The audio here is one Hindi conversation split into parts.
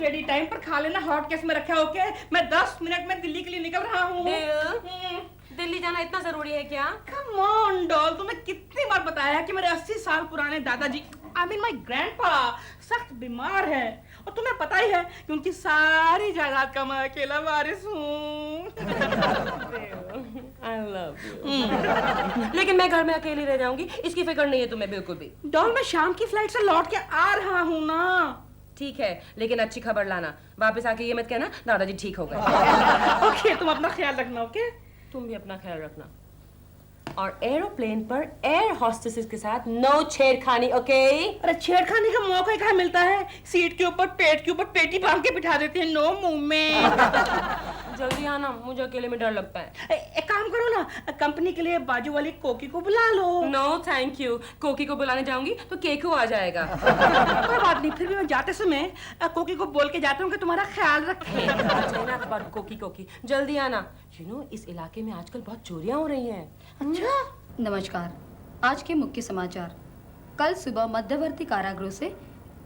रेडी, टाइम पर खा लेना, हॉट केस में रखा। ओके, मैं 10 मिनट में दिल्ली के लिए निकल रहा हूँ। दिल्ली जाना इतना जरूरी है क्या? कम ऑन डॉल, तुम्हें कितनी बार बताया है कि मेरे 80 साल पुराने दादाजी, आई मीन माय ग्रैंडपा, सख्त बीमार है, और तुम्हें पता ही है कि उनकी सारी जायदाद का मैं अकेला वारिस हूँ। I love you. लेकिन मैं घर में अकेली रह जाऊंगी, इसकी फिक्र नहीं है तुम्हें बिल्कुल भी। डॉल, मैं शाम की फ्लाइट से लौट के आ रहा हूँ ना। ठीक है, लेकिन अच्छी खबर लाना। वापस आके ये मत कहना दादाजी ठीक हो गए। ओके, तुम अपना ख्याल रखना। ओके, तुम भी अपना ख्याल रखना। और एरोप्लेन पर एयर हॉस्टेसेस के साथ नो छेड़खानी, ओके? अरे छेड़खानी का मौका कहाँ मिलता है? सीट के ऊपर, पेट के ऊपर पेटी बांध के बिठा देते हैं। No movement. जल्दी आना, मुझे अकेले में डर लगता है। एक काम करो ना, कंपनी के लिए बाजू वाली कोकी को बुला लो। नो थैंक यू, कोकी को बुलाने जाऊंगी तो केकू आ जाएगा। कोई बात नहीं, फिर भी मैं जाते समय कोकी को बोल के जाता हूँ कि तुम्हारा ख्याल रखे। कोकी कोकी, जल्दी आना। यू नो, इस इलाके में आजकल बहुत चोरियां हो रही हैं। अच्छा, नमस्कार। आज के मुख्य समाचार। कल सुबह मध्यवर्ती कारागृह से,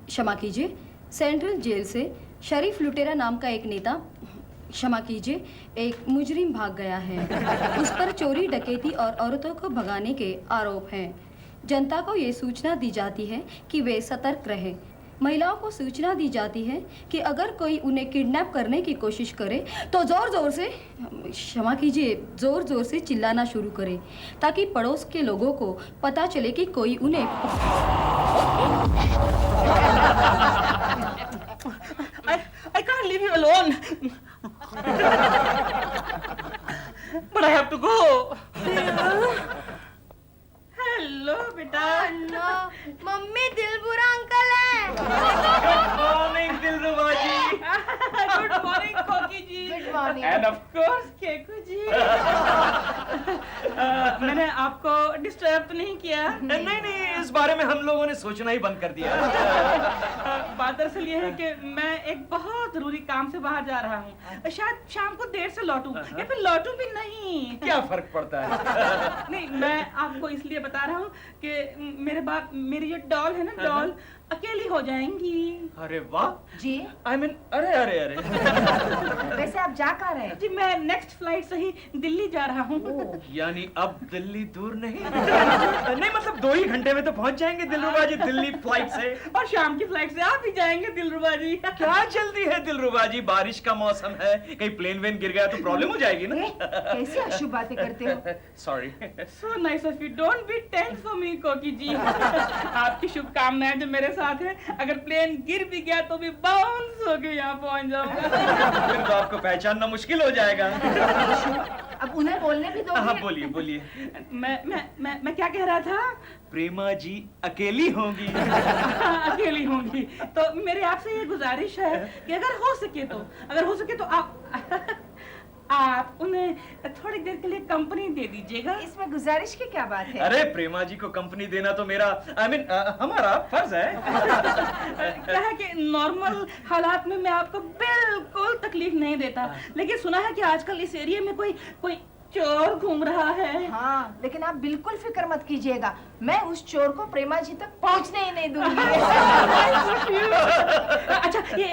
क्षमा कीजिए, सेंट्रल जेल से शरीफ लुटेरा नाम का एक नेता, क्षमा कीजिए, एक मुजरिम भाग गया है। उस पर चोरी, डकैती और औरतों को भगाने के आरोप हैं। जनता को ये सूचना दी जाती है कि वे सतर्क रहें। महिलाओं को सूचना दी जाती है कि अगर कोई उन्हें किडनैप करने की कोशिश करे तो जोर जोर से, क्षमा कीजिए, जोर जोर से चिल्लाना शुरू करे, ताकि पड़ोस के लोगों को पता चले कि कोई उन्हें I can't leave you alone. But I have to go. Hello बेटा। हेलो मम्मी, दिलबुरा अंकल है। Good morning Dilruba ji. Good morning Koki ji. Good morning. And of course Keku ji. मैंने आपको डिस्टर्ब तो नहीं किया? नहीं नहीं, इस बारे में हम लोगों ने सोचना ही बंद कर दिया। बात दरअसल ये है कि मैं एक बहुत जरूरी काम से बाहर जा रहा हूँ। शायद शाम को देर से लौटूं या फिर लौटूं भी नहीं। क्या फर्क पड़ता है? नहीं, मैं आपको इसलिए बता रहा हूँ कि मेरी जो डॉल है ना, डॉल अकेली हो जाएंगी। अरे वाह जी। आई मीन, अरे अरे अरे वैसे आप जा कहाँ रहे हैं? जी, मैं नेक्स्ट फ्लाइट से ही दिल्ली जा रहा हूँ। यानी अब दिल्ली दूर नहीं? नहीं मतलब 2 ही घंटे में तो पहुंच जाएंगे दिलरुबा जी दिल्ली फ्लाइट से। और शाम की फ्लाइट से आप भी जाएंगे दिलरुबा जी। क्या जल्दी है दिलरुबा जी, बारिश का मौसम है, कहीं प्लेन वेन गिर गया तो प्रॉब्लम हो जाएगी ना। कैसी अशुभ बातें करते हो? Sorry. So nice of you. Don't be tense for me, कोकी जी। आपकी शुभकामनाएं जो मेरे साथ है, अगर प्लेन गिर भी गया तो भी बाउंस होके यहाँ पहुँच जाऊंगा। फिर तो आपको पहचानना मुश्किल हो जाएगा। अब उन्हें बोलने भी दो। हाँ बोलिए बोलिए। मैं क्या कह रहा था? प्रेमा जी अकेली होंगी। अकेली होंगी तो मेरी आपसे ये गुजारिश है कि अगर हो सके तो आप उन्हें थोड़ी देर के लिए कंपनी दे दीजिएगा। इसमें गुजारिश की क्या बात है? अरे प्रेमा जी को कंपनी देना तो मेरा हमारा फर्ज है। क्या है कि नॉर्मल हालात में मैं आपको बिल्कुल तकलीफ नहीं देता, लेकिन सुना है कि आजकल इस एरिया में कोई चोर घूम रहा है। हाँ, लेकिन आप बिल्कुल फिक्र मत कीजिएगा, मैं उस चोर को प्रेमा जी तक पहुंचने ही नहीं दूंगी। अच्छा, ये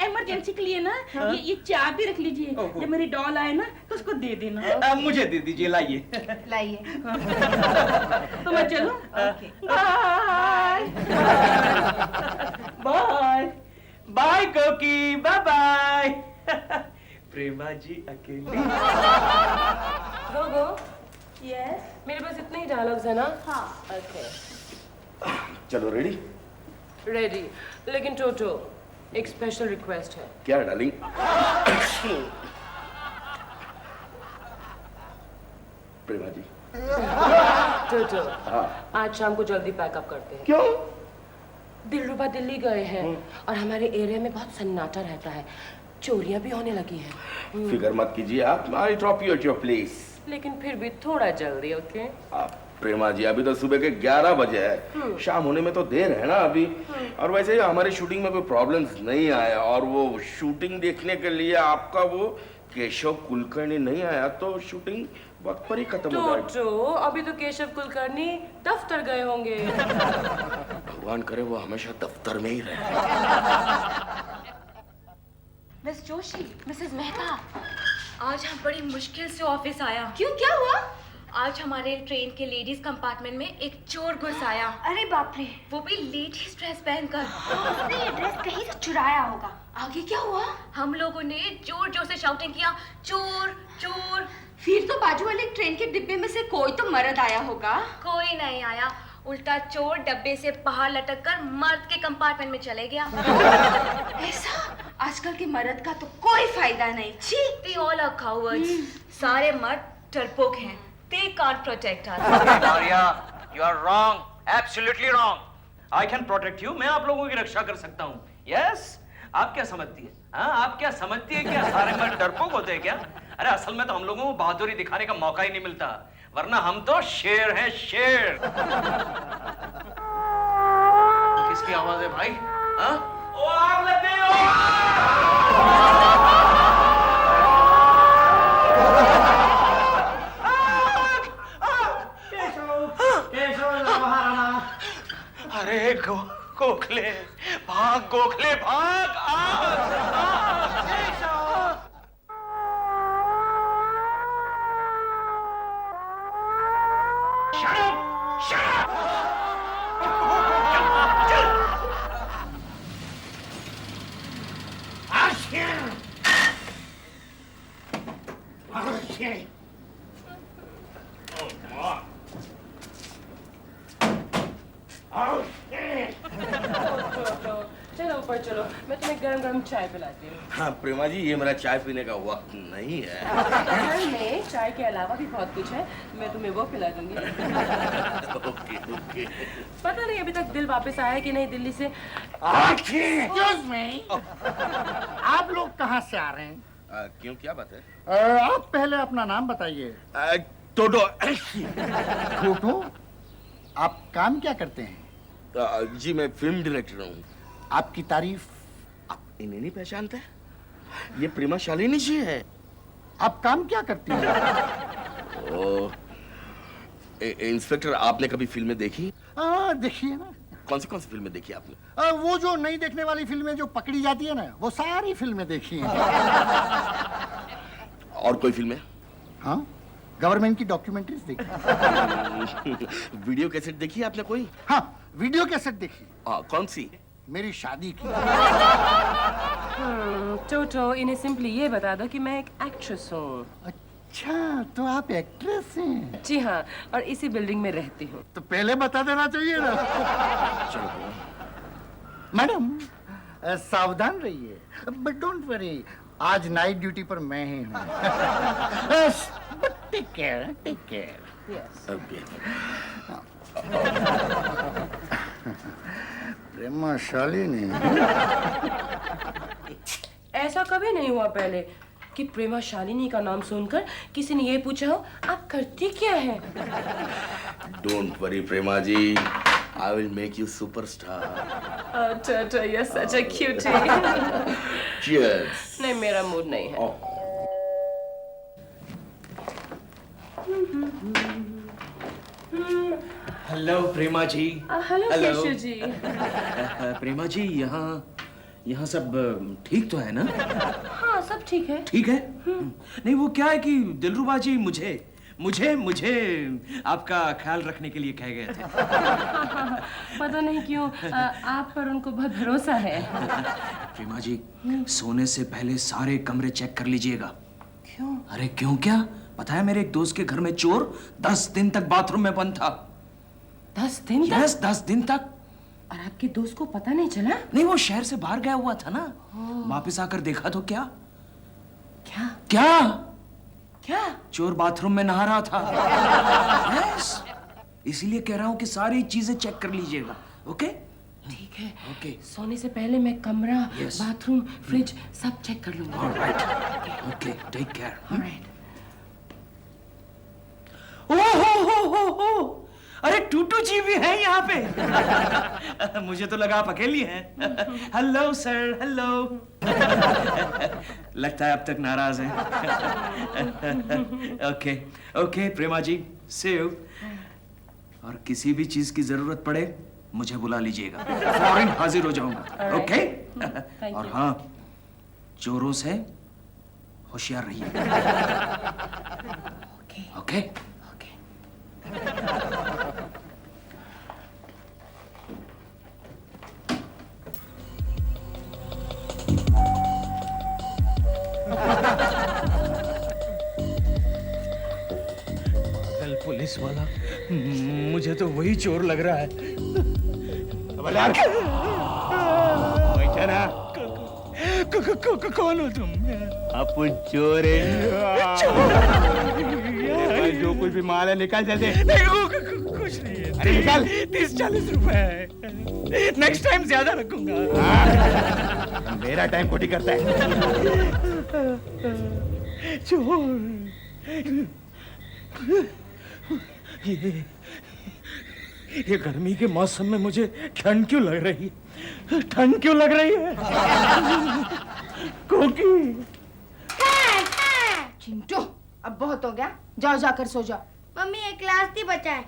इमरजेंसी के लिए ना, ये चाबी रख लीजिए, जब मेरी डॉल आए ना तो उसको दे देना। मुझे दे दीजिए, लाइए। लाइए। तो मैं चलूं? बाय बाय बाय कोकी, बाय बाय। प्रेमा जी अकेली। गोगो, यस, मेरे पास इतने ही डायलॉग्स है ना? हाँ। ओके, चलो रेडी? रेडी। लेकिन टोटो, एक स्पेशल रिक्वेस्ट है। क्या डार्लिंग? प्रेमा जी। टोटो, हाँ। आज शाम को जल्दी पैकअप करते हैं। क्यों? दिलरुबा दिल्ली गए हैं और हमारे एरिया में बहुत सन्नाटा रहता है, चोरियां भी होने लगी हैं। फिक्र मत कीजिए आप, I drop you at your place. लेकिन फिर भी थोड़ा जल्दी, ओके? प्रेमा जी, अभी तो सुबह के 11 बजे है, शाम होने में तो देर है ना अभी। और वैसे हमारी शूटिंग में कोई प्रॉब्लम्स नहीं आया, और वो शूटिंग देखने के लिए आपका वो केशव कुलकर्णी नहीं आया तो शूटिंग वक्त पर ही खत्म हो जाएगी। टोटो, अभी तो केशव कुलकर्णी दफ्तर गए होंगे। भगवान करे वो हमेशा दफ्तर में ही रहे। मिस जोशी, मिसेस मेहता, आज हम बड़ी मुश्किल से ऑफिस आया। क्यों, क्या हुआ? आज हमारे ट्रेन के लेडीज कंपार्टमेंट में एक चोर घुस आया। अरे बाप रे, वो भी लेडीज ड्रेस पहनकर। उसने ये ड्रेस कहीं से चुराया होगा। आगे क्या हुआ? हम लोगों ने जोर जोर से शाउटिंग किया, चोर चोर। फिर तो बाजू वाले ट्रेन के डिब्बे में से कोई तो मर्द आया होगा। कोई नहीं आया, उल्टा चोर डब्बे से बाहर लटक कर मर्द के कंपार्टमेंट में चले गया। ऐसा? आजकल के मर्द का तो कोई फायदा नहीं। छी! They all are cowards. सारे मर्द डरपोक हैं। They can't protect us. Arya, you are wrong, absolutely wrong. I can protect you. मैं आप लोगों की रक्षा कर सकता हूँ. Yes? आप क्या समझती है? हाँ, आप क्या समझती है? क्या सारे मर्द डरपोक होते हैं क्या? अरे असल में तो हम लोगों को बहादुरी दिखाने का मौका ही नहीं मिलता, वरना हम तो शेर हैं, शेर। किसकी आवाज है भाई? हाँ? ओ आग लग गई, अरे गोखले भाग, गोखले भाग, चलो ऊपर चलो, मैं तुम्हें गरम गरम चाय पिलाती हूँ। हाँ प्रेमा जी, ये मेरा चाय पीने का वक्त नहीं है। घर में चाय के अलावा भी बहुत कुछ है, मैं तुम्हें वो पिला दूंगी। Okay okay. पता नहीं अभी तक दिल वापस आया कि नहीं दिल्ली से। Excuse me, आप लोग कहाँ से आ रहे हैं? क्यों, क्या बात है? आप पहले अपना नाम बताइए। टोटो। टोटो, आप काम क्या करते हैं? जी मैं फिल्म डायरेक्टर हूँ। आपकी तारीफ। आप इन्हें नहीं पहचानते? ये प्रेमा शालिनी जी है। आप काम क्या करती हैं? इंस्पेक्टर, आपने कभी फिल्में देखी? देखिए ना। कौन सी फिल्में देखी आपने? वो जो नहीं देखने वाली फिल्में जो पकड़ी जाती है ना, वो सारी फिल्में देखी हैं। और कोई फिल्में? हाँ, गवर्नमेंट की डॉक्यूमेंट्रीज देखी। वीडियो कैसेट देखी आपने कोई? हाँ, वीडियो कैसेट देखी। कौन सी? मेरी शादी की। टोटो, इन्हें सिंपली ये बता दो कि मैं एक एक्ट्रेस हूँ। अच्छा, तो आप एक्ट्रेस हैं? जी हाँ, और इसी बिल्डिंग में रहती हूँ। तो पहले बता देना चाहिए ना। मैडम, सावधान रहिए, बट डोंट वरी, आज नाइट ड्यूटी पर मैं ही हूँ। Take care, take care. Yes. Prema Shalini. ऐसा कभी नहीं हुआ पहले कि प्रेमा शालिनी का नाम सुनकर किसी ने ये पूछा हो आप करती क्या है। Don't worry Prema ji, I will make you superstar. Toto, you're such a cutie। Cheers। नहीं, मेरा मूड नहीं है। हेलो प्रेमा जी। हेलो केशव जी। प्रेमा जी, यहाँ सब ठीक तो है ना? हाँ, सब ठीक है। ठीक है। नहीं, वो क्या है कि दिलरुबा जी मुझे आपका ख्याल रखने के लिए कह गए थे। पता नहीं क्यों आप पर उनको बहुत भरोसा है। प्रेमा जी, सोने से पहले सारे कमरे चेक कर लीजिएगा। क्यों? अरे क्यों क्या? पता है मेरे एक दोस्त के घर में चोर 10 दिन तक बाथरूम में बंद था। 10 दिन तक? यस, 10 दिन तक। और आपके दोस्त को पता नहीं चला? नहीं, वो शहर से बाहर गया हुआ था ना। वापस आकर देखा तो क्या क्या? क्या क्या? चोर बाथरूम में नहा रहा था। यस, इसीलिए कह रहा हूँ कि सारी चीजें चेक कर लीजिएगा। ओके? ठीक है। ओके। सोने से पहले मैं कमरा, Yes. बाथरूम, फ्रिज सब चेक कर लूंगा। Alright. Okay, take care. Alright. ओहो, अरे टूटू जी भी है यहाँ पे। मुझे तो लगा आप अकेली हैं। Hello sir, hello. लगता है अब तक नाराज हैं। Okay okay Prema ji, see you. और किसी भी चीज की जरूरत पड़े मुझे बुला लीजिएगा, फौरन हाजिर हो जाऊंगा। ओके? और हाँ, चोरों से होशियार रहिए। ओके? कल पुलिस वाला, मुझे तो वही चोर लग रहा है। कौन हो तुम? अपन चोर है। जो कुछ भी माल है निकाल जल्दी। नहीं, कुछ नहीं है। अरे निकाल। 30-40 रुपए है। नेक्स्ट टाइम ज्यादा रखूंगा। मेरा टाइम खोटी करता है। चोर। ये गर्मी के मौसम में मुझे ठंड क्यों लग रही है? ठंड क्यों लग रही है? कोकी। चिंटू, अब बहुत हो गया, जाओ जाकर सो जाओ। मम्मी एक क्लास ही बचा है।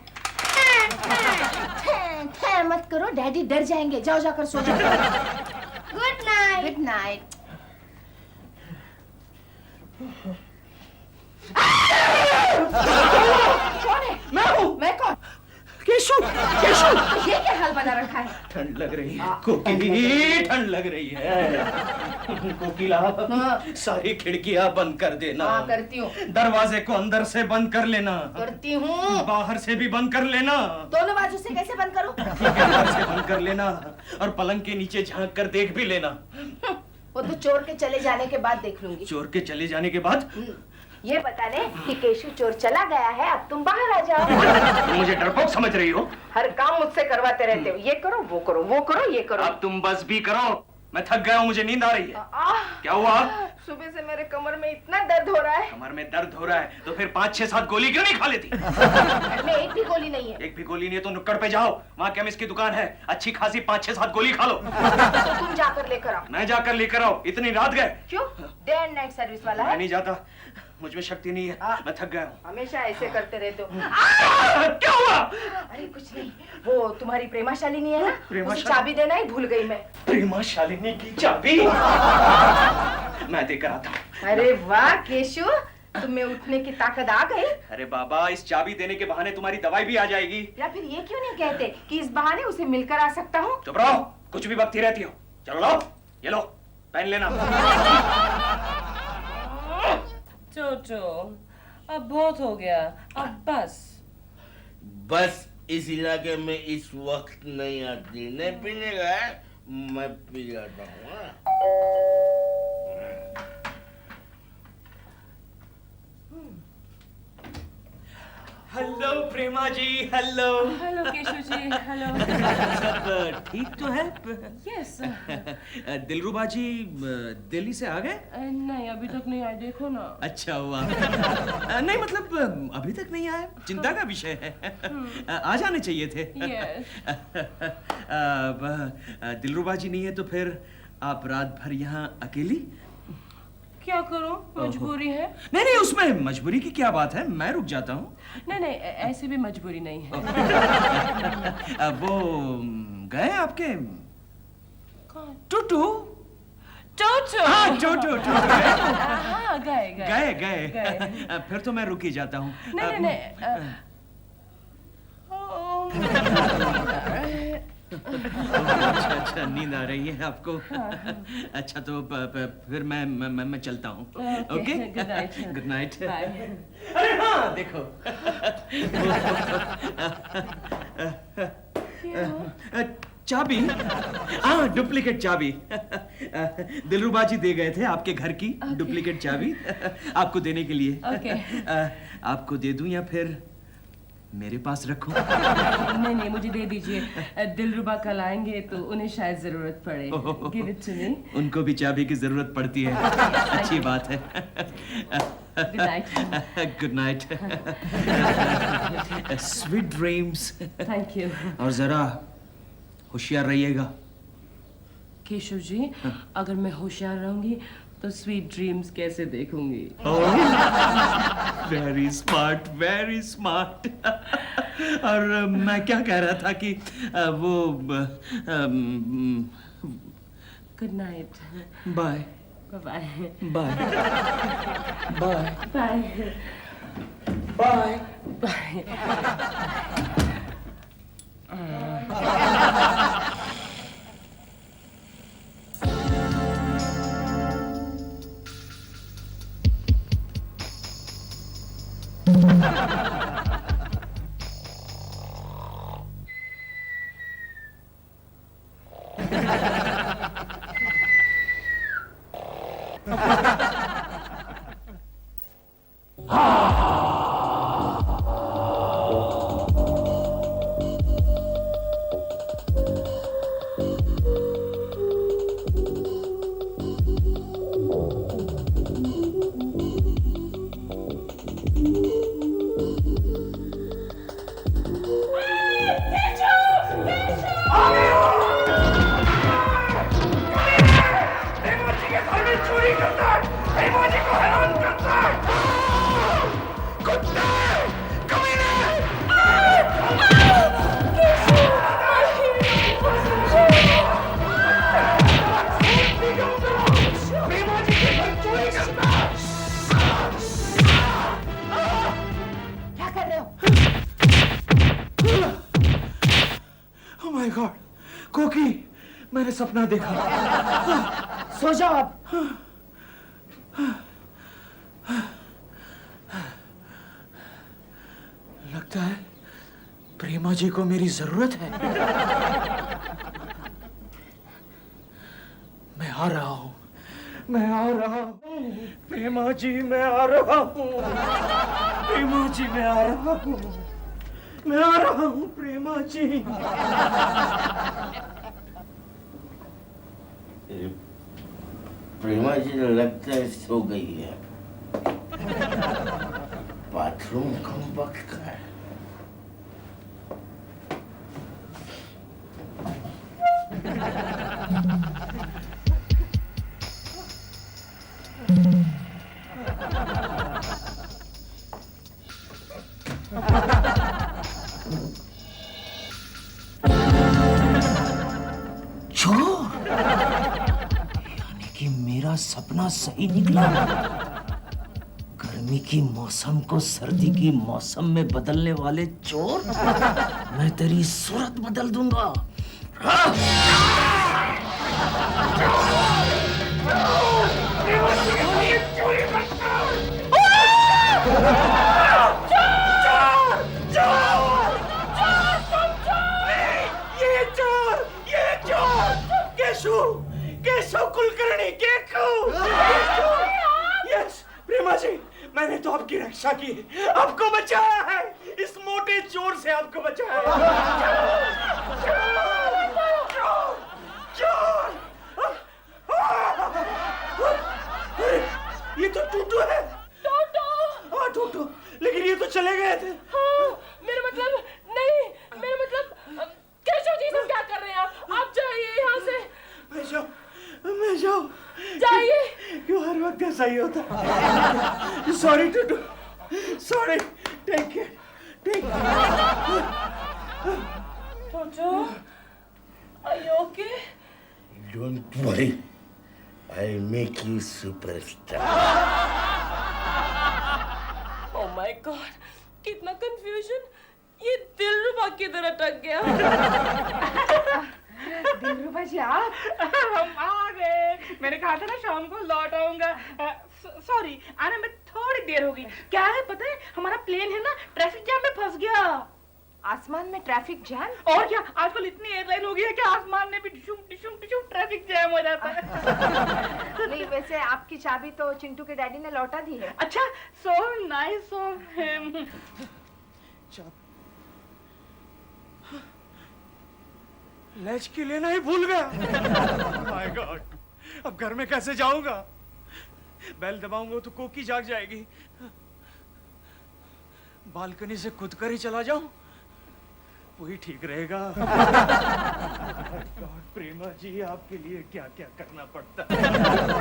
ठहर मत करो, डैडी डर जाएंगे। जाओ जाकर सो जाओ। Good night. Good night. कौन है? मैं हूँ। मैं कौन? केशु। ये क्या हाल बना रखा है? ठंड लग रही है कोकी, ठंड लग रही है। कोकिला, सारी खिड़कियां बंद कर देना। हाँ, करती हूँ। दरवाजे को अंदर से बंद कर लेना। करती हूँ। बाहर से भी बंद कर लेना। दोनों बाजू से कैसे बंद करूँ? बाहर से बंद कर लेना और पलंग के नीचे झांक कर देख भी लेना। वो तो चोर के चले जाने के बाद देख लूंगी। चोर के चले जाने के बाद? ये बता दे कि केशु चोर चला गया है, अब तुम बाहर आ जाओ। मुझे डरपोक समझ रही हो? हर काम मुझसे करवाते रहते हो। ये करो, वो करो, वो करो, ये करो। अब तुम बस भी करो, मैं थक गया हूँ, मुझे नींद आ रही है। क्या हुआ? सुबह से मेरे कमर में इतना दर्द हो रहा है। कमर में दर्द हो रहा है तो फिर 5-6-7 गोली क्यों नहीं खा लेती? घर में एक भी गोली नहीं है। एक भी गोली नहीं है तो नुक्कड़ पे जाओ, वहाँ केमिस्ट की दुकान है, अच्छी खासी 5-6-7 गोली खा लो। तो तुम जाकर लेकर आओ। मैं जाकर लेकर आओ? इतनी रात गए? क्यों? डे एंड नाइट सर्विस वाला मैं है। नहीं जाता, मुझ में शक्ति नहीं है, मैं थक गया हूँ। हमेशा ऐसे करते रहते हो। क्या हुआ? अरे कुछ नहीं, वो तुम्हारी प्रेमा शालिनी है ना, प्रेमा उसे चाबी देना ही भूल गई मैं। प्रेमा शालिनी की चाबी? मैं देकर आता हूँ। अरे वाह केशु, तुम्हें उठने की ताकत आ गई। अरे बाबा, इस चाबी देने के बहाने तुम्हारी दवाई भी आ जाएगी। या फिर ये क्यों नहीं कहते कि इस बहाने उसे मिलकर आ सकता हूँ। चुप रहो, कुछ भी बकती रहती हो। चलो लो, ये लो, पहन लेना। चोचो, अब बहुत हो गया, अब बस। बस इस इलाके में इस वक्त नहीं आती। नहीं पीने का है, मैं पी जाता हूँ। हेलो प्रेमा जी, हेलो। हेलो केशु जी, हेलो। सब ठीक तो है? यस। दिलरुबा जी दिल्ली से आ गए? नहीं, अभी तक नहीं आए, देखो ना। अच्छा हुआ। नहीं मतलब अभी तक नहीं आए, चिंता का विषय है। आ जाने चाहिए थे। यस। दिलरुबा जी नहीं है तो फिर आप रात भर यहाँ अकेली? क्या करूं, मजबूरी है। नहीं नहीं, उसमें मजबूरी की क्या बात है, मैं रुक जाता हूँ। नहीं नहीं, ऐसे भी मजबूरी नहीं है। वो गए आपके कौन? टूटू? चोचो। हाँ, टूटू हाँ, गए गए। फिर तो मैं रुक ही जाता हूँ। नहीं नहीं अच्छा, नींद आ रही है आपको? अच्छा तो फिर मैं चलता हूँ। Okay, good night. Good night. Bye. अरे हाँ, देखो। चाबी, हाँ डुप्लीकेट चाबी। दिलरुबा जी दे गए थे आपके घर की डुप्लीकेट चाबी आपको देने के लिए। ओके। आपको दे दूं या फिर मेरे पास रखूं? नहीं नहीं, मुझे दे दीजिए। दिलरुबा कल आएंगे तो उन्हें शायद जरूरत पड़े। Give it to me. उनको भी चाबी की जरूरत पड़ती है। अच्छी बात है। Good night. Good night. Sweet dreams. Thank you. और जरा होशियार रहिएगा। केशव जी, अगर मैं होशियार रहूंगी तो स्वीट ड्रीम्स कैसे देखूंगी? Very smart, very smart. और मैं क्या कह रहा था कि वो good night. Bye. Bye bye bye bye bye क्या कर रहे हो? Oh my God, कोकी, मैंने सपना देखा। सो जाओ अब। लगता है प्रेमा जी को मेरी जरूरत है। मैं आ रहा हूँ, मैं आ रहा हूँ, प्रेमा जी मैं आ रहा हूँ, प्रेमा जी मैं आ रहा हूँ, मैं आ रहा हूँ प्रेमा जी। प्रेमा जी लगता है सो गई है। बाथरूम कम वक्त का है। चोर, यानी कि मेरा सपना सही निकला। गर्मी की मौसम को सर्दी की मौसम में बदलने वाले चोर, मैं तेरी सूरत बदल दूंगा। केशव कुलकर्णी, यस प्रेमा जी, मैंने तो आपकी रक्षा की, आपको बचाया है, इस मोटे चोर से आपको बचाया है। चोर! अरे, ये तो टूटू है। हाँ टूटू, लेकिन ये तो चले गए थे। मेरा मतलब नहीं, मेरा मतलब केशव जी सब क्या कर रहे हैं आप जाइए यहाँ से। मैं जाऊँ जाइए। क्यों हर वक्त ऐसा ही होता है? Sorry Tutu, sorry, take care, take Toto, are you okay? Don't worry, I'll make you superstar. Oh my God, कितना कंफ्यूजन, ये दिलरुबा किधर अटक गया? दिलरुबा जी आप? हम आ गए। मैंने कहा था ना शाम को लौट आऊंगा। सॉरी, आने में थोड़ी देर होगी। क्या है पता है, हमारा प्लेन है ना ट्रैफिक जैम में फंस गया। आसमान में ट्रैफिक जैम? और क्या, आजकल इतनी एयरलाइन हो गई है कि आसमान में भी डिशुम डिशुम डिशुम ट्रैफिक जैम हो जाता है। नहीं, वैसे आपकी चाबी तो चिंटू के डैडी ने लौटा दी है। अच्छा, so nice of him. Latch की लेना ही भूल गया। माय गॉड, अब घर में कैसे जाऊंगा? बेल दबाऊंगा तो कोकी जाग जाएगी। बालकनी से कूद कर ही चला जाऊं, वही ठीक रहेगा। गॉड, प्रेमा जी आपके लिए क्या क्या करना पड़ता है।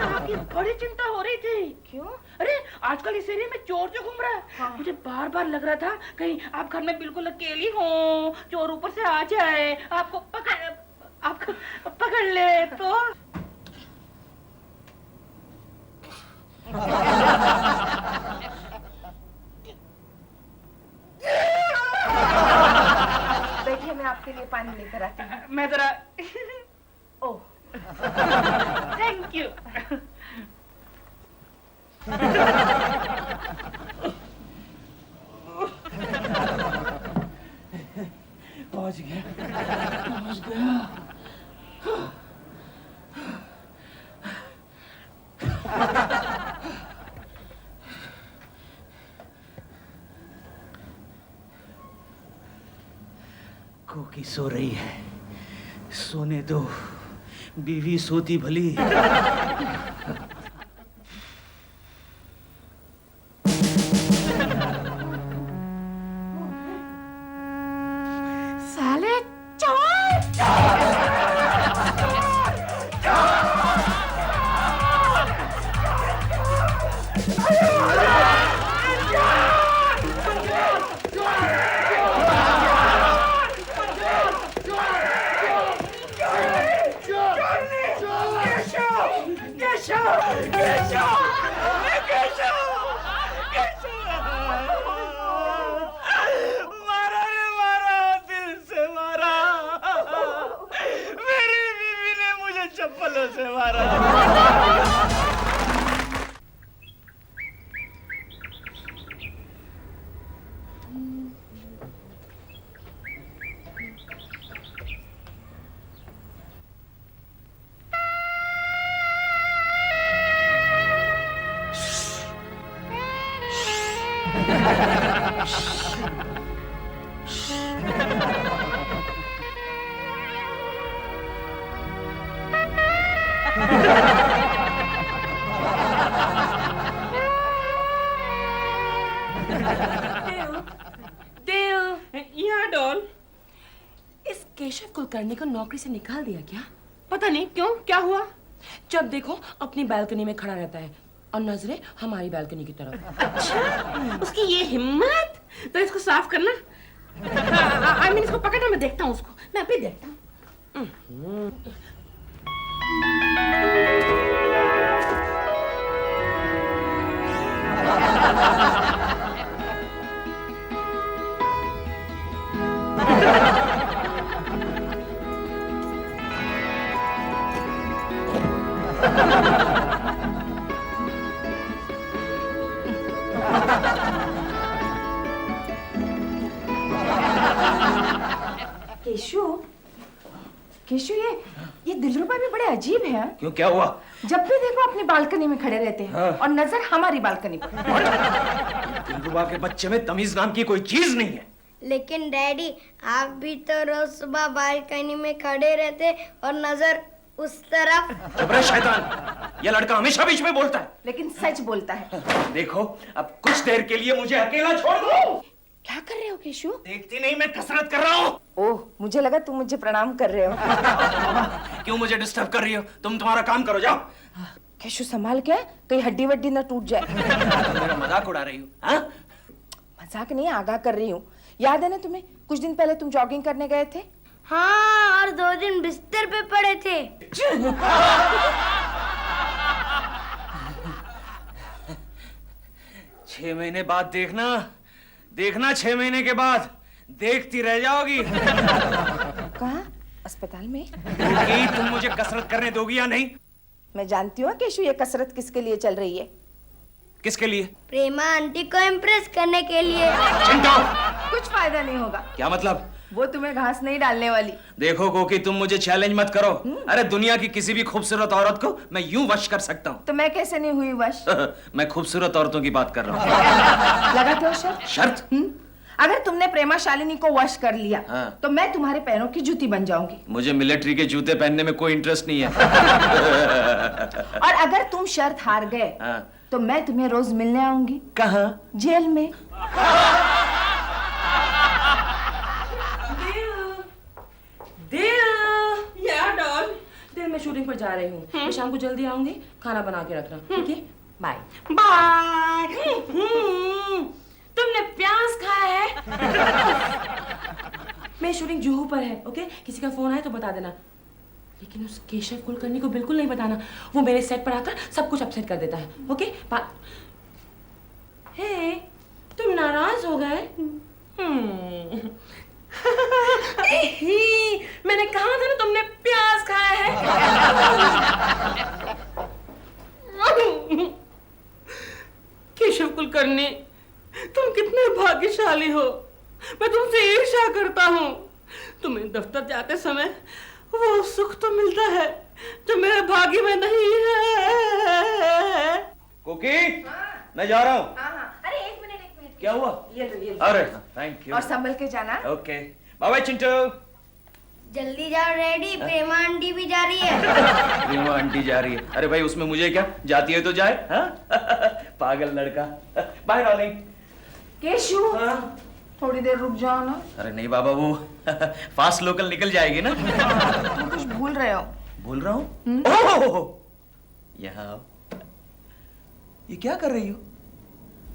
आपकी बड़ी चिंता हो रही थी। क्यों? अरे आजकल इस एरिया में चोर जो घूम रहा है। हाँ। मुझे बार बार लग रहा था कहीं आप घर में बिल्कुल अकेली हो, चोर ऊपर से आ जाए, आपको पकड़ ले तो। बैठिए, मैं आपके लिए पानी लेकर आती हूँ। मैं जरा ओह, थैंक यू। पहुंच गया, पहुंच गया। कोकी सो रही है, सोने दो, बीवी सोती भली। साले चोर! मारा रे मारा, दिल से मारा। मेरी बीवी ने मुझे चप्पलों से मारा। यहाँ डॉल। इस केशव कुलकर्णी को नौकरी से निकाल दिया क्या? पता नहीं क्यों, क्या हुआ? जब देखो अपनी बालकनी में खड़ा रहता है और नजरें हमारी बालकनी की तरफ। अच्छा, उसकी ये हिम्मत! तो इसको साफ करना। आई मीन इसको पकड़ना, मैं देखता हूँ उसको, मैं अभी देखता हूँ। केशु, केशु, ये दिलरुबा भी बड़े अजीब है। क्यों, क्या हुआ? जब भी देखो अपनी बालकनी में खड़े रहते हैं और नजर हमारी बालकनी पर। दिलरुबा के बच्चे में तमीज नाम की कोई चीज नहीं है। लेकिन डैडी, आप भी तो रोज सुबह बालकनी में खड़े रहते और नजर उस तरफ। चुप रहे शैतान, ये लड़का हमेशा बीच में बोलता है। लेकिन सच बोलता है। देखो, अब कुछ देर के लिए मुझे अकेला छोड़ दो। क्या कर रहे हो केशु? देखती नहीं, मैं कसरत कर रहा हूँ। ओह, मुझे लगा तुम मुझे प्रणाम कर रहे हो। क्यों मुझे डिस्टर्ब कर रही हो? तुम तुम्हारा काम करो, जाओ। केशु संभाल के, कहीं हड्डी वड्डी ना टूट जाए। तुम मेरा मजाक उड़ा रही हो? हाँ? मजाक नहीं, आगाह कर रही हूँ। याद है ना तुम्हें, कुछ दिन पहले तुम जॉगिंग करने गए थे? हाँ, और 2 दिन बिस्तर पे पड़े थे। 6 महीने बाद देखना, देखना 6 महीने के बाद देखती रह जाओगी। कहाँ? अस्पताल में? क्योंकि तुम मुझे कसरत करने दोगी या नहीं? मैं जानती हूँ केशु, ये कसरत किसके लिए चल रही है। किसके लिए? प्रेमा आंटी को इम्प्रेस करने के लिए। चिंटू! कुछ फायदा नहीं होगा। क्या मतलब? वो तुम्हें घास नहीं डालने वाली। देखो कोकी, तुम मुझे चैलेंज मत करो। अरे दुनिया की किसी भी खूबसूरत औरत को मैं यूं वश कर सकता हूँ। तो मैं कैसे नहीं हुई वश? मैं खूबसूरत औरतों की बात कर रहा हूँ। लगाते हो शर्त? शर्त? अगर तुमने प्रेमा शालिनी को वश कर लिया, हाँ। तो मैं तुम्हारे पैरों की जूती बन जाऊंगी। मुझे मिलिट्री के जूते पहनने में कोई इंटरेस्ट नहीं है। और अगर तुम शर्त हार गए, हाँ। तो मैं तुम्हें रोज मिलने आऊंगी। कहाँ? जेल में। या डॉल। दिल, मैं शूटिंग पर जा रही हूँ। मैं शाम को जल्दी आऊंगी, खाना बना के रखना, ठीक है? बाय। बाय। तुमने प्याज खाया है? मैं शूटिंग जुहू पर है, ओके? किसी का फोन आए तो बता देना। लेकिन उस केशव कुलकर्णी को बिल्कुल नहीं बताना, वो मेरे सेट पर आकर सब कुछ अपसेट कर देता है। ओके? हे, तुम नाराज हो गए? मैंने कहा था ना तुमने प्याज खाया है। केशव कुलकर्णी, तुम कितने भाग्यशाली हो। मैं तुमसे ईर्ष्या करता हूँ। तुम्हें दफ्तर जाते समय वो सुख तो मिलता है जो मेरे भाग्य में नहीं है। कुकी, मैं जा रहा हूँ। अरे एक मिनट। क्या हुआ? ये लो। अरे थैंक यू। और संभल के जाना। Okay, bye bye Chintu. जल्दी जाओ डैडी, प्रेमा आंटी भी जा रही है। प्रेमा आंटी जा रही है? अरे भाई उसमें मुझे क्या, जाती है तो जाए। हाँ? पागल लड़का। Bye darling. केशु, थोड़ी देर रुक जाओ ना। अरे नहीं बाबा, वो फास्ट लोकल निकल जाएगी ना। तुम कुछ भूल रहे हो। भूल रहा हूँ? यहाँ आओ। ये क्या कर रही हो?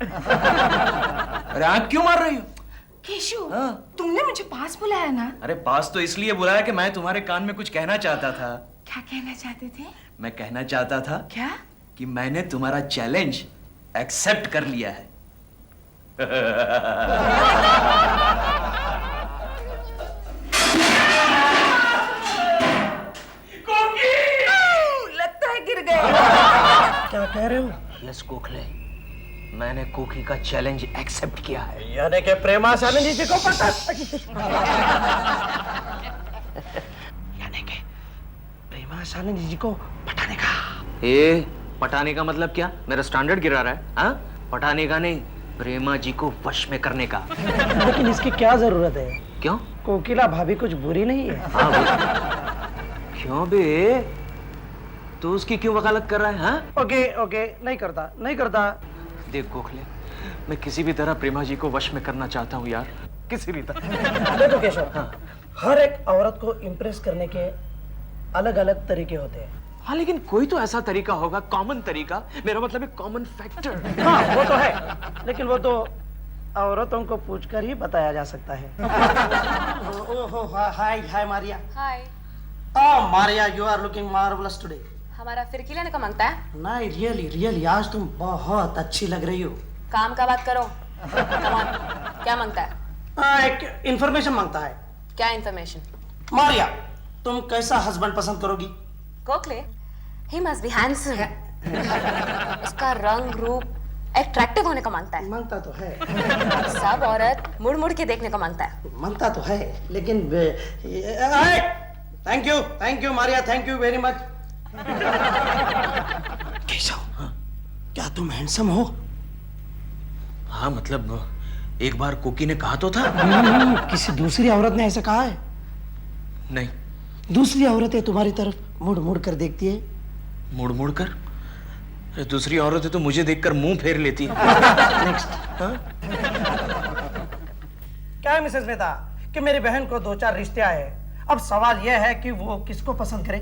अरे आँख क्यों मार रही हो? केशु, हाँ? तुमने मुझे पास बुलाया ना। अरे पास तो इसलिए बुलाया कि मैं तुम्हारे कान में कुछ कहना चाहता था। क्या कहना चाहते थे? मैं कहना चाहता था क्या? कि मैंने तुम्हारा चैलेंज एक्सेप्ट कर लिया है। लगता है गिर गए। क्या कह रहे हो? यस गोखले, मैंने कुकी का चैलेंज एक्सेप्ट किया है। यानी कि प्रेमा सानंद जी को पता। यानी कि प्रेमा सानंद जी को पटाने का। ए, पटाने का मतलब क्या? मेरा स्टैंडर्ड गिरा रहा है? हाँ? पटाने का नहीं, प्रेमा जी को वश में करने का। लेकिन इसकी क्या जरूरत है? क्यों? कोकिला भाभी कुछ बुरी नहीं है। हाँ क्यों बे? तू उसकी क्यों वकालत कर रहा है? हाँ? ओके, नहीं करता। देख गोखले, मैं किसी भी तरह प्रेमा जी को वश में करना चाहता हूँ यार, किसी भी तरह। देखो केशव, हर एक औरत को इम्प्रेस करने के अलग अलग तरीके होते हैं। हाँ लेकिन कोई तो ऐसा तरीका होगा, कॉमन तरीका, मेरा मतलब है कॉमन फैक्टर। हाँ वो तो है, लेकिन वो तो औरतों को पूछकर ही बताया जा सकता है। ओहो, hi Maria. Hi. Maria, you are looking marvellous today. हमारा फिर खिलाने का मांगता है? नहीं, रियली आज तुम बहुत अच्छी लग रही हो। काम का बात करो। Come on, क्या मांगता है? एक इंफॉर्मेशन मांगता है। क्या इन्फॉर्मेशन? मारिया, तुम कैसा हस्बैंड पसंद करोगी? Gokhale, he must be handsome. उसका रंग रूप अट्रैक्टिव होने का मांगता है। मांगता तो है। सब औरत मुड़ मुड़ के देखने को मांगता है। मांगता तो है, लेकिन thank you Maria, thank you very much. Keshav, क्या तुम हैंडसम हो? हाँ मतलब एक बार कुकी ने कहा तो था। किसी दूसरी औरत ने ऐसा कहा है? नहीं। दूसरी औरतें तुम्हारी तरफ मुड़ मुड़ कर देखती है। मुड़ मुड़ कर? अरे दूसरी औरतें तो मुझे देखकर मुंह फेर लेती है। नेक्स्ट। क्या है मिसेस मेहता कि मेरी बहन को 2-4 रिश्ते आए। अब सवाल यह है कि वो किसको पसंद करे।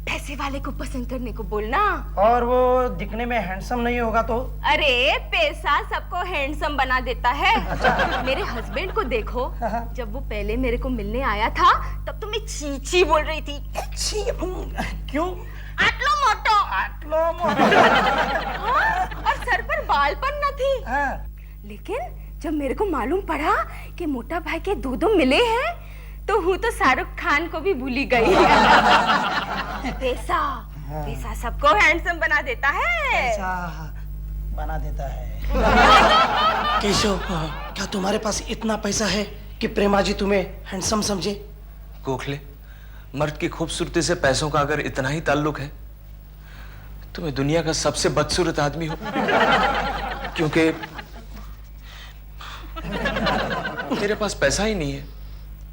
पैसे वाले को पसंद करने को बोलना। और वो दिखने में हैंडसम नहीं होगा तो? अरे पैसा सबको हैंडसम बना देता है। मेरे हस्बैंड को देखो, जब वो पहले मेरे को मिलने आया था तब तो मैं चीची बोल रही थी। क्यों? आटलो मोटो। और सर पर बाल पर न थी। लेकिन जब मेरे को मालूम पड़ा कि मोटा भाई के दो मिले हैं तो हूँ तो शाहरुख खान को भी भूली गई। पैसा सबको हैंडसम बना देता है। बना देता है। केशव, क्या तुम्हारे पास इतना पैसा है कि प्रेमा जी तुम्हें हैंडसम समझे? गोखले, मर्द की खूबसूरती से पैसों का अगर इतना ही ताल्लुक है तो मैं दुनिया का सबसे बदसूरत आदमी हूं, क्योंकि मेरे पास पैसा ही नहीं है।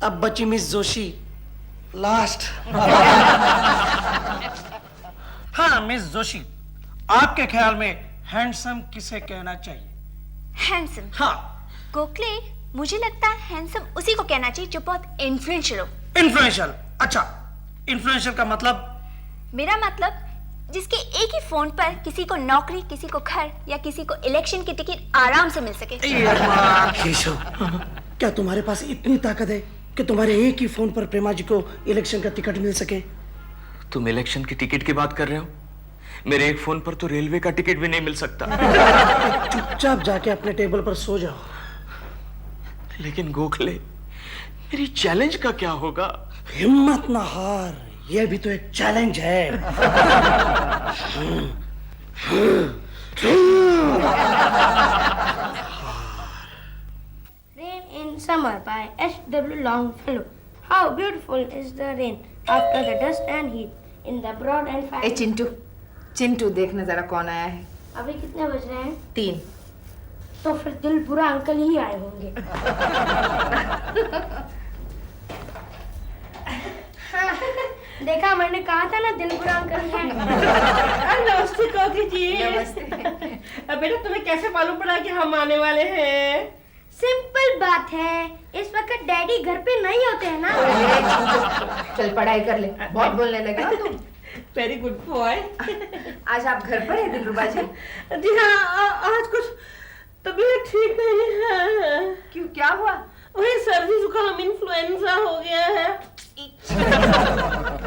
अब बची मिस जोशी, लास्ट। हाँ मिस जोशी, आपके ख्याल में हैंडसम किसे कहना चाहिए? हैंडसम? हाँ। गोखले, मुझे लगता है हैंडसम उसी को कहना चाहिए जो बहुत इन्फ्लुएंशियल हो। इन्फ्लुएंशियल? अच्छा, इन्फ्लुएंशियल का मतलब? मेरा मतलब जिसके एक ही फोन पर किसी को नौकरी, किसी को घर या किसी को इलेक्शन की टिकट आराम से मिल सके। केशव, क्या तुम्हारे पास इतनी ताकत है कि तुम्हारे एक ही फोन पर प्रेमा जी को इलेक्शन का टिकट मिल सके? तुम इलेक्शन की टिकट की बात कर रहे हो? मेरे एक फोन पर तो रेलवे का टिकट भी नहीं मिल सकता। चुपचाप जाके अपने टेबल पर सो जाओ। लेकिन गोखले, मेरी चैलेंज का क्या होगा? हिम्मत ना हार, ये भी तो एक चैलेंज है। Rain in Summer by H.W. Longfellow. How beautiful is the rain after the dust and heat in the broad and A fine. Chintu, Chintu देखना जरा कौन आया है। अभी कितने बज रहे हैं? 3। तो फिर दिल बुरा अंकल ही आए होंगे। देखा, मैंने कहा था ना दिल बुरा अंकल है। नमस्ते कोकी जी। नमस्ते। बेटा तुम्हें कैसे मालूम पड़ा कि हम आने वाले हैं? सिंपल बात है, इस वक्त डैडी घर पे नहीं होते हैं ना। चल पढ़ाई कर ले, बहुत बोलने लगे ना तुम। Very good boy. आज आप घर पर है दिलरुबा जी? जी हाँ, आज कुछ तबीयत ठीक नहीं है। क्यों, क्या हुआ? वही सर्दी जुकाम इन्फ्लुएंजा हो गया है।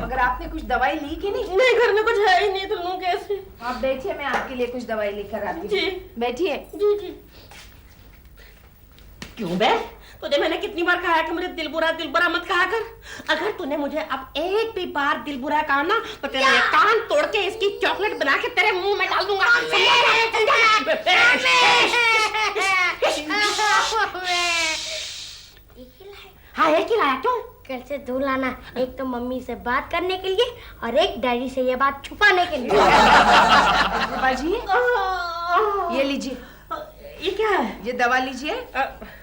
मगर आपने कुछ दवाई ली कि नहीं? नहीं, घर में कुछ है ही नहीं, तो लूं कैसे? आप बैठिए, मैं आपके लिए कुछ दवाई लेकर आती हूँ। जी। बैठिए। जी जी। क्यों बे? तुझे मैंने कितनी बार कहा है कि मुझे दिल बुरा मत कहा कर। अगर तूने मुझे अब एक भी बार दिल बुरा कहा ना तो तेरे ये कान तोड़ के इसकी चॉकलेट बना के तेरे मुंह में डाल दूंगा। हाँ, एक ही लाया। क्यों? कल से 2 लाना, एक तो मम्मी से बात करने के लिए और एक डैडी से ये बात छुपाने के लिए। दिलरुबा जी, ये लीजिए, ये क्या है? ये दवा लीजिए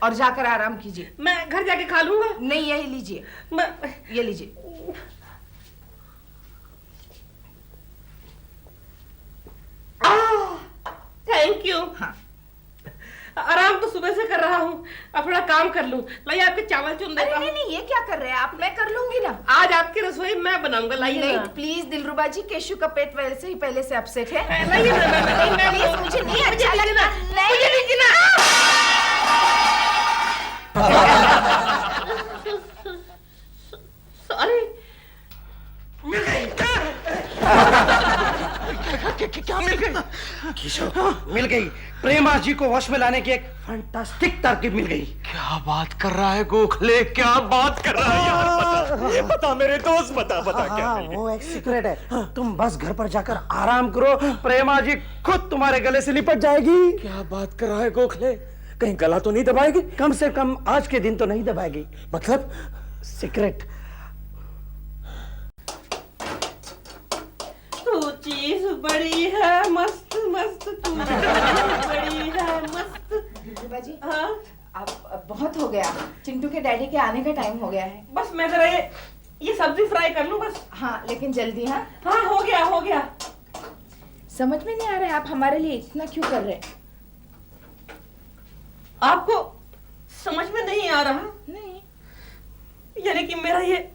और जाकर आराम कीजिए। मैं घर जाके खा लूंगा। नहीं, यही लीजिए, ये लीजिए। Thank you. हाँ। आराम तो सुबह से कर रहा हूँ, अब थोड़ा काम कर लूँ। लाइए आपके चावल चुन देता हूँ। नहीं, ये क्या कर रहे हैं आप? मैं कर लूंगी ना। आज आपकी रसोई मैं बनाऊंगा। लाइए नहीं, ना। प्लीज दिलरुबा जी, केशु का पेट वैसे ही पहले से अपसेट है। लाइए ना। प्लीज, मुझे नहीं अच्छा लगता। मुझे नहीं जीना। सॉरी। मिल गई। क्या मिल गई? किशोर, मिल गई। प्रेमा जी को वश में लाने की एक फैंटास्टिक तरकीब मिल गई। क्या बात कर रहा है गोखले, क्या बात कर रहा है यार? बता मेरे दोस्त, बता क्या हाँ, मिल गई? वो एक सीक्रेट है। तुम बस घर पर जाकर आराम करो, प्रेमा जी खुद तुम्हारे गले से लिपट जाएगी। क्या बात कर रहा है गोखले? कहीं गला तो नहीं दबाएगी? कम से कम आज के दिन तो नहीं दबाएगी। मतलब? सीक्रेट। तू चीज बड़ी है मस्त मस्त, तू बड़ी है मस्त। दिलरुबा जी, हाँ, अब बहुत हो गया। चिंटू के डैडी के आने का टाइम हो गया है। बस मैं जरा ये सब्जी फ्राई कर लूं बस। हाँ, लेकिन जल्दी। हाँ, हाँ, हो गया। समझ में नहीं आ रहा है आप हमारे लिए इतना क्यों कर रहे हैं? आपको समझ में नहीं आ रहा? नहीं, यानी कि मेरा ये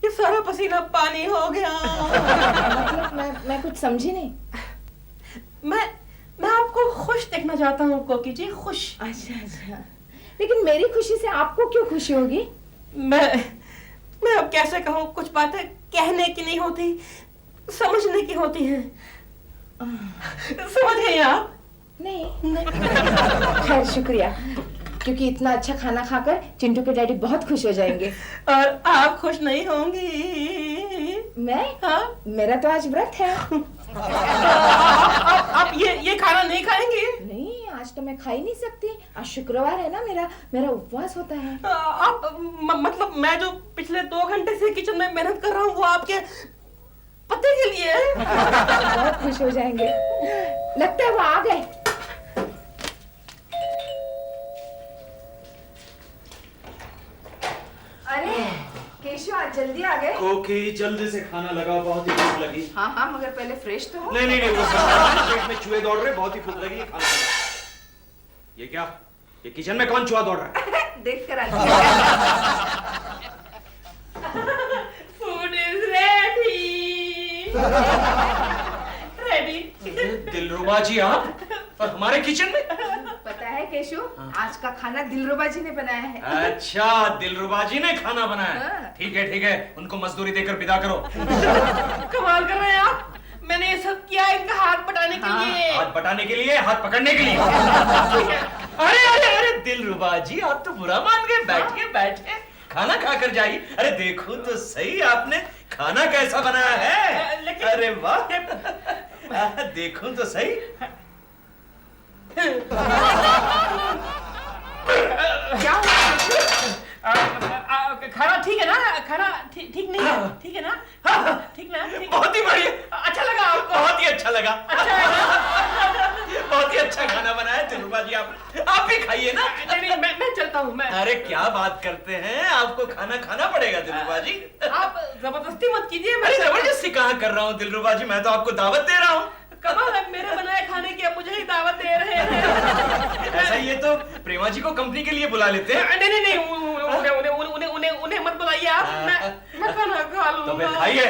सारा पसीना पानी हो गया। मतलब मैं कुछ समझी नहीं। मैं आपको खुश देखना चाहता हूँ कोकी जी, खुश। अच्छा, लेकिन मेरी खुशी से आपको क्यों खुशी होगी? मैं अब कैसे कहूँ, कुछ बातें कहने की नहीं होती, समझने की होती हैं। समझ गई आप? नहीं। खैर, शुक्रिया, क्योंकि इतना अच्छा खाना खाकर चिंटू के डैडी बहुत खुश हो जाएंगे। और आप खुश नहीं होंगी? मैं? हाँ? मेरा तो आज व्रत है। आप ये खाना नहीं खाएंगे? नहीं, आज तो मैं खा ही नहीं सकती। आज शुक्रवार है ना, मेरा उपवास होता है। आप मतलब मैं जो पिछले 2 घंटे से किचन में मेहनत कर रहा हूँ वो आपके पति के लिए है? बहुत खुश हो जाएंगे। लगता है वो आ गए। अरे केशव, आज जल्दी आ गए। ओके, जल्दी से खाना लगा, बहुत ही भूख लगी। हाँ, मगर पहले फ्रेश तो हो। नहीं, वो सब पेट में चूहे दौड़ रहे, बहुत ही भूख लगी, खाना लगा। ये क्या? ये किचन में कौन चूहा दौड़ रहा है? देख कर फूड इज रेडी। दिलरुबा जी, आप और हमारे किचन में? पता है केशु, आज का खाना दिलरुबा जी ने बनाया है। अच्छा, दिलरुबा जी ने खाना बनाया। ठीक है, उनको मजदूरी देकर विदा करो। कमाल कर रहे हैं आप। मैंने ये सब किया इनका हाथ बटाने के लिए। हाथ बटाने के लिए, हाथ पकड़ने के लिए। अरे दिलरुबा जी, आप तो बुरा मान गए। बैठिए, खाना खाकर जाइए। अरे देखो तो सही, आपने खाना कैसा बनाया है। अरे वाह, देखो तो सही। क्या खाना ठीक है ना? खाना ठीक नहीं है? ठीक है ना? ठीक ना? बहुत ही बढ़िया। अच्छा लगा आपको? बहुत ही अच्छा लगा। अच्छा है ना? बहुत ही अच्छा खाना बनाया दिलरुबा जी। आप भी खाइए ना। नहीं, मैं चलता हूँ। मैं अरे क्या बात करते हैं, आपको खाना खाना पड़ेगा दिलरुबा जी। आप जबरदस्ती मत कीजिए। अरे जबरदस्ती कहाँ कर रहा हूँ दिलरुबा जी, मैं तो आपको दावत दे रहा हूँ। कमाल है, मेरे बनाए खाने की अब मुझे ही दावत दे रहे हैं। ऐसा ये तो प्रेमा जी को कंपनी के लिए बुला लेते हैं। नहीं, उन्हें मत बुलाइए आप। मैं खाना खा लूंगा। तो फिर खाइए।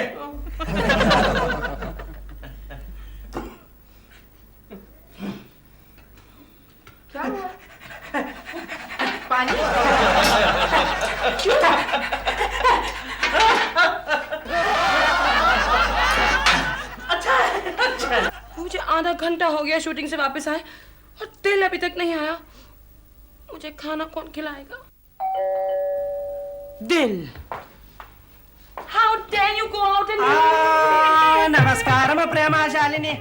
क्या हुआ? पानी? अच्छा। मुझे आधा घंटा हो गया शूटिंग से वापस आए और दिल अभी तक नहीं आया। मुझे खाना कौन खिलाएगा? दिल, how dare you go out and नमस्कार प्रेमा शालिनी।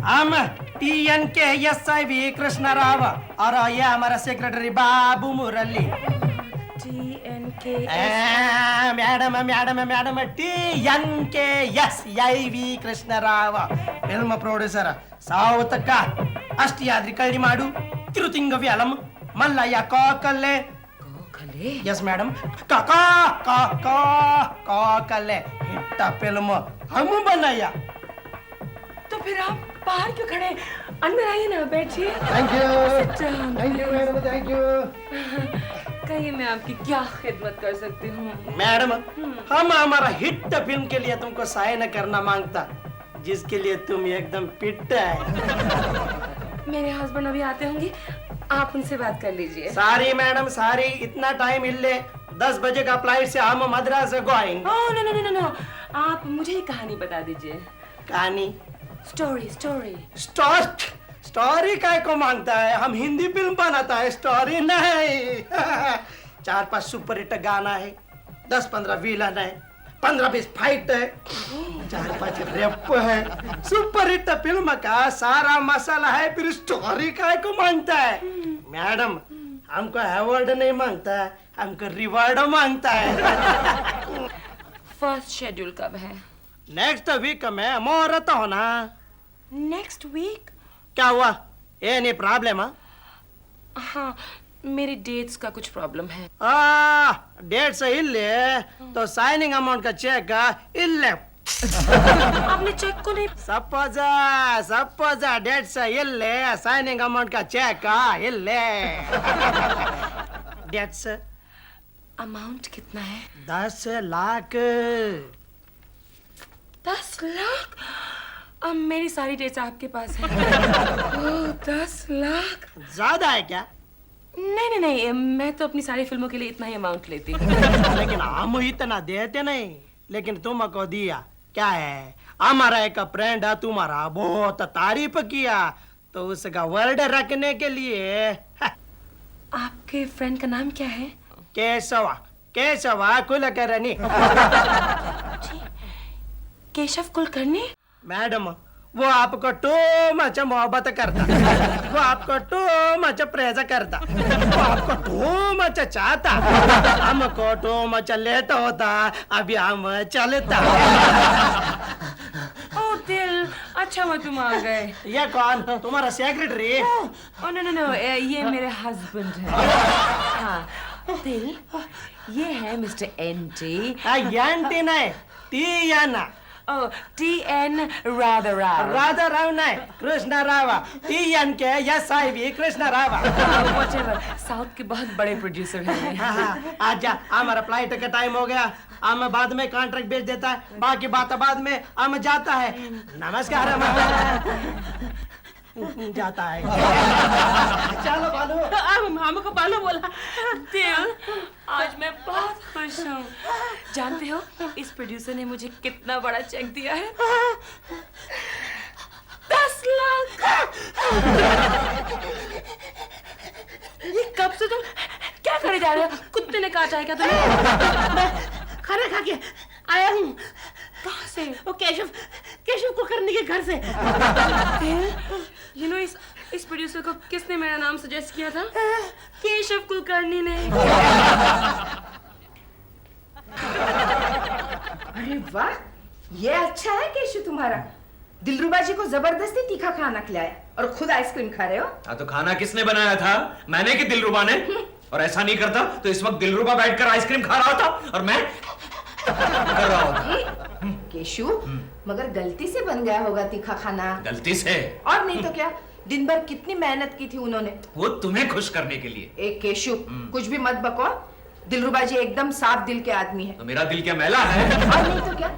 हम TNKSIV कृष्ण राव और ये हमारा secretary Babu Murli. Madam TNKSIV Krishna Rao, film producer, south का अष्टियाद्रि कल्ली माडु तिरुतिंगव्यालम मल्लಯ್ಯ Kokalle. Yes madam, Kokalle hit film हम बनाया। तो फिर आप बाहर क्यों खड़े? अंदर आइए ना, बैठिए। Thank you madam, thank you. कहिए मैं आपकी क्या खिदमत कर सकती हूँ? मैडम, हम हमारा हिट फिल्म के लिए तुमको साइन करना मांगता, जिसके लिए तुम एकदम फिट है। मेरे हस्बैंड अभी आते होंगे, आप उनसे बात कर लीजिए। सारी मैडम सारी, इतना टाइम इल्ले 10 बजे का फ्लाइट से हम मद्रास गोइंग। ओह नो, आप मुझे ही कहानी बता दीजिए। कहानी? स्टोरी काय को मांगता है? हम हिंदी फिल्म बनाता है, स्टोरी नहीं। 4-5 सुपर हिट गाना है, 10-15 विलन है, 15-20 फाइट है, 4-5 रेप है। सुपर हिट फिल्म का सारा मसाला है, फिर स्टोरी काय को मांगता है? मैडम, हमको अवार्ड नहीं मांगता है, हमको रिवॉर्ड मांगता है। फर्स्ट शेड्यूल कब है? नेक्स्ट वीक में मुहूर्त होना। Next week? क्या हुआ? ये नहीं प्रॉब्लम? हाँ, मेरी डेट्स का कुछ प्रॉब्लम है। डेट्स इल्ले तो साइनिंग अमाउंट का चेक इल्ले। आपने चेक को नहीं? सपोज डेट्स इल्ले, साइनिंग अमाउंट का चेक इल्ले। डेट्स अमाउंट कितना है? 10 लाख। 10 लाख? अब मेरी सारी डेट्स आपके पास है। ओह, 10 लाख ज्यादा है क्या? नहीं, मैं तो अपनी सारी फिल्मों के लिए इतना ही अमाउंट लेती हूँ। लेकिन हम इतना देते नहीं, लेकिन तुमको दिया। क्या है, हमारा एक फ्रेंड है, तुम्हारा बहुत तारीफ किया, तो उसका वर्ड रखने के लिए। आपके फ्रेंड का नाम क्या है? केशवा कुलकर्णी। केशव कुलकर्णी? मैडम, वो आपको टू मच मोहब्बत करता, वो आपको टू मच प्रेज करता, वो आपको टू मच चाहता, हमको टू मच लेट होता, अभी हम चलता। ओ दिल, अच्छा हुआ तुम आ गए। ये कौन? तुम्हारा सेक्रेटरी? ओ नो, ये मेरे हस्बैंड है। हाँ, दिल, ये है मिस्टर एनटी। एनटी नहीं, TN. Oh, TN Radha Rao नहीं, Krishna Rao. TNKSIV Krishna Rao. Whatever, south के बहुत बड़े प्रोड्यूसर हैं। आजा, हमारा फ्लाइट का टाइम हो गया, हम बाद में कॉन्ट्रैक्ट भेज देता है, बाकी बात बाद में हम जाता है। नमस्कार। जाता है। चलो बालू। मामू को बालू बोला। दिल, आज मैं बहुत खुश हूँ। जानते हो इस प्रोड्यूसर ने मुझे कितना बड़ा चेक दिया है? 10 लाख। ये कब से तुम क्या करे जा रहे हो? कुत्ते ने काटा है क्या तुम्हें? खाना खा के आया हूँ। कहाँ से? वो केशव कुलकर्णी के घर से। यू नो इस प्रोड्यूसर को किसने मेरा नाम सजेस्ट किया था? केशव कुलकर्णी ने। अरे वाह, ये अच्छा है केशव तुम्हारा। दिलरुबा जी को जबरदस्ती तीखा खाना खिलाया और खुद आइसक्रीम खा रहे हो। हाँ तो खाना किसने बनाया था? मैंने कि दिलरुबा ने? और ऐसा नहीं करता तो इस वक्त दिलरुबा बैठकर आइसक्रीम खा रहा होता और मैं कर रहा होता। केशव, मगर गलती से बन गया होगा तीखा खाना। गलती से? और नहीं तो क्या, दिन भर कितनी मेहनत की थी उन्होंने। वो तुम्हें खुश करने के लिए। एक केशव, कुछ भी मत बको। दिलरुबा जी एकदम साफ दिल के आदमी है। तो मेरा दिल क्या मैला है? और नहीं तो क्या,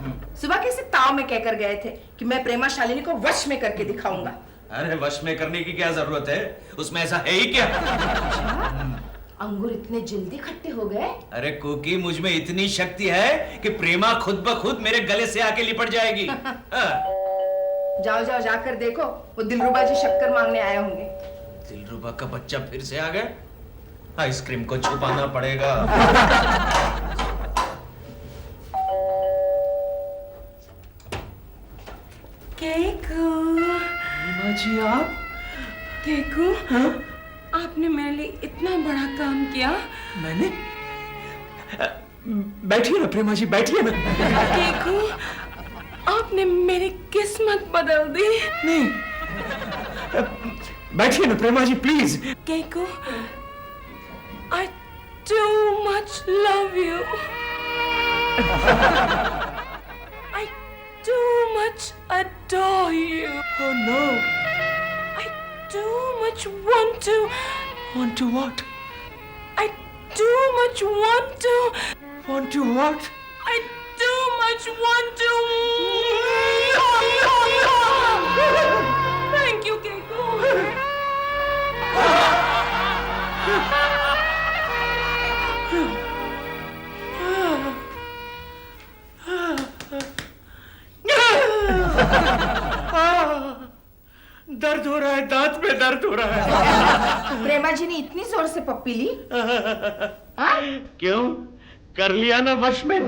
सुबह कैसे ताव में कहकर गए थे कि मैं प्रेमा शालिनी को वश में करके दिखाऊंगा। अरे वश में करने की क्या जरूरत है? उसमें ऐसा है ही क्या? अंगूर इतने जल्दी खट्टे हो गए? अरे कुकी, मुझ में इतनी शक्ति है कि प्रेमा खुद ब खुद मेरे गले से आके लिपट जाएगी। जाओ जाओ, जाकर देखो, वो दिलरुबा जी शक्कर मांगने आए होंगे। दिलरुबा का बच्चा फिर से आ गया? आइसक्रीम को छुपाना पड़ेगा। केकू। जी आप? केकू, आपने मेरे लिए इतना बड़ा काम किया। मैंने? बैठिए ना प्रेमा जी, बैठिए ना। केकू, आपने मेरी किस्मत बदल दी। नहीं, बैठिए ना Prema ji, please. Keku, I too much love you. I too much adore you. Oh no. I too much want to. Want to what? I too much want to. Want to what? I too much want to. Thank you, Keiko. दर्द हो रहा है, दांत में दर्द हो रहा है। प्रेमा जी ने इतनी जोर से पप्पी ली? क्यों? कर लिया ना वश में?